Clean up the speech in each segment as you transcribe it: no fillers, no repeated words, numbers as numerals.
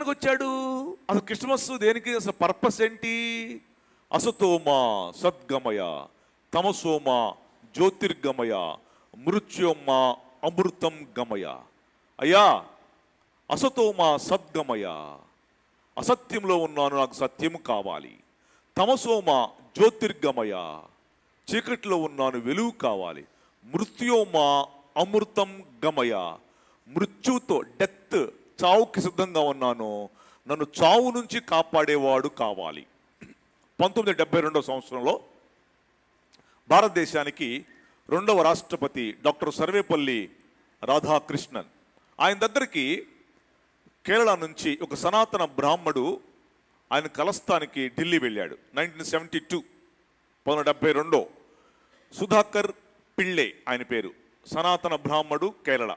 చేయడానికి వచ్చాడు? అసలు క్రిస్మస్ దేనికి? అసలు పర్పస్ ఏంటి? అసతోమా సద్గమయ, తమసోమా జ్యోతిర్గమయ, మృత్యోమా అమృతం గమయ. అయ్యా, అసతోమా సద్గమయ, అసత్యంలో ఉన్నాను, నాకు సత్యం కావాలి. తమసోమా జ్యోతిర్గమయ, చీకట్లో ఉన్నాను, వెలుగు కావాలి. మృత్యోమా అమృతం గమయ, మృత్యుతో డెత్, చావుకి సిద్ధంగా ఉన్నాను, నన్ను చావు నుంచి కాపాడేవాడు కావాలి. 1972 సంవత్సరంలో భారతదేశానికి 2వ రాష్ట్రపతి డాక్టర్ సర్వేపల్లి రాధాకృష్ణన్, ఆయన దగ్గరికి కేరళ నుంచి ఒక సనాతన బ్రాహ్మడు ఆయన కలస్తానికి ఢిల్లీ వెళ్ళాడు. 1972 సుధాకర్ పిళ్ళే ఆయన పేరు, సనాతన బ్రాహ్మడు, కేరళ.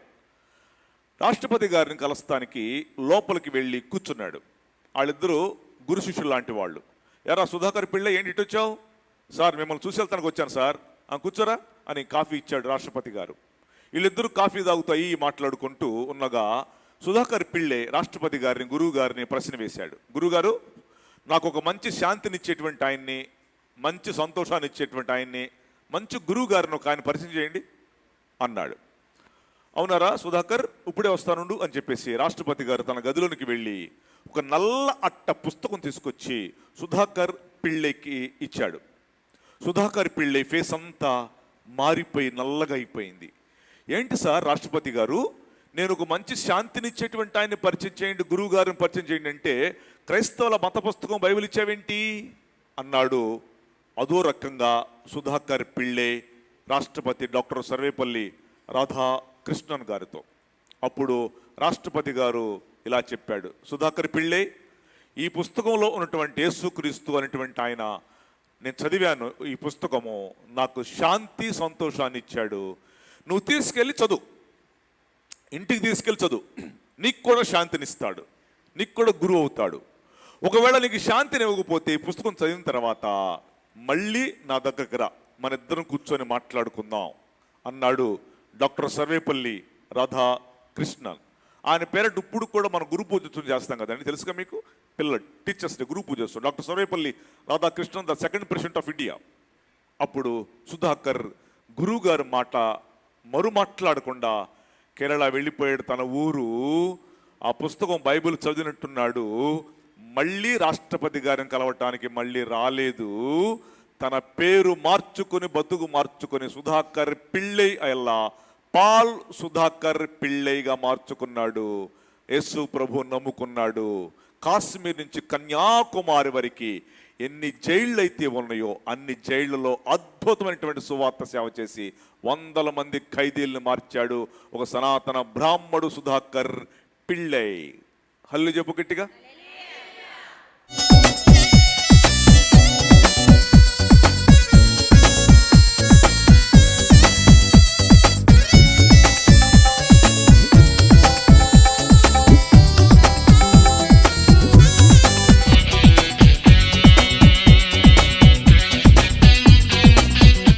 రాష్ట్రపతి గారిని కలస్తానికి లోపలికి వెళ్ళి కూర్చున్నాడు. వాళ్ళిద్దరూ గురు శిష్యులు లాంటి వాళ్ళు. ఎరా సుధాకర్ పిళ్ళే, ఏంటి ఇటు వచ్చావు? సార్ మిమ్మల్ని చూసి వెళ్తానికి వచ్చాను సార్. కూర్చోరా అని కాఫీ ఇచ్చాడు రాష్ట్రపతి గారు. వీళ్ళిద్దరూ కాఫీ తాగుతాయి మాట్లాడుకుంటూ ఉన్నగా సుధాకర్ పిళ్ళే రాష్ట్రపతి గారిని, గురువు గారిని ప్రశ్న వేశాడు. గురువుగారు, నాకు ఒక మంచి శాంతినిచ్చేటువంటి ఆయన్ని, మంచి సంతోషాన్ని ఇచ్చేటువంటి ఆయన్ని, మంచి గురువు గారిని ఒక ఆయన పరిచయం చేయండి అన్నాడు. అవునారా సుధాకర్, ఇప్పుడే వస్తానుండు అని చెప్పేసి రాష్ట్రపతి గారు తన గదిలోనికి వెళ్ళి ఒక నల్ల అట్ట పుస్తకం తీసుకొచ్చి సుధాకర్ పిళ్ళేకి ఇచ్చాడు. సుధాకర్ పిళ్ళే ఫేస్ అంతా మారిపోయి నల్లగా అయిపోయింది. ఏంటి సార్ రాష్ట్రపతి గారు, నేను ఒక మంచి శాంతినిచ్చేటువంటి ఆయన్ని పరిచయం చేయండి, గురువు గారిని పరిచయం చేయండి అంటే క్రైస్తవుల మత పుస్తకం బైబిల్ ఇచ్చావేంటి అన్నాడు. అదో రకంగా సుధాకర్ పిళ్ళే రాష్ట్రపతి డాక్టర్ సర్వేపల్లి రాధాకృష్ణన్ గారితో. అప్పుడు రాష్ట్రపతి గారు ఇలా చెప్పాడు, సుధాకర్ పిళ్ళే, ఈ పుస్తకంలో ఉన్నటువంటి యేసుక్రీస్తు అనేటువంటి ఆయన, నేను చదివాను ఈ పుస్తకము, నాకు శాంతి సంతోషాన్ని ఇచ్చాడు. నువ్వు తీసుకెళ్ళి చదువు, ఇంటికి తీసుకెళ్ళి చదువు, నీకు కూడా శాంతినిస్తాడు, నీకు కూడా గురువు అవుతాడు. ఒకవేళ నీకు శాంతిని ఇవ్వకపోతే ఈ పుస్తకం చదివిన తర్వాత మళ్ళీ నా దగ్గరకు రా, మన ఇద్దరం కూర్చొని మాట్లాడుకుందాం అన్నాడు డాక్టర్ సర్వేపల్లి రాధాకృష్ణన్. ఆయన పేరట్ ఇప్పుడు కూడా మనం గురు పూజ చేస్తాం కదండి, తెలుసుగా మీకు, పిల్లలు టీచర్స్ని గురు పూజ చేస్తాం. Doctor Sarvepalli Radhakrishnan, the 2nd president of India. అప్పుడు సుధాకర్ గురువు గారి మాట మరు మాట్లాడకుండా కేరళ వెళ్ళిపోయాడు తన ఊరు. ఆ పుస్తకం బైబిల్ చదివినట్టున్నాడు. మళ్ళీ రాష్ట్రపతి గారిని కలవటానికి మళ్ళీ రాలేదు. తన పేరు మార్చుకుని, బతుకు మార్చుకుని సుధాకర్ పిళ్ళై అయ్యల్లా పాల్ సుధాకర్ పిళ్ళైగా మార్చుకున్నాడు. యేసు ప్రభు నమ్ముకున్నాడు. కాశ్మీర్ నుంచి కన్యాకుమారి వరకు ఎన్ని జైళ్ళు అయితే ఉన్నాయో అన్ని జైళ్లలో అద్భుతమైనటువంటి సువార్త సేవ చేసి 100 మంది ఖైదీలను మార్చాడు ఒక సనాతన బ్రాహ్మడు సుధాకర్ పిళ్ళై. హల్లు చెప్పు గట్టిగా.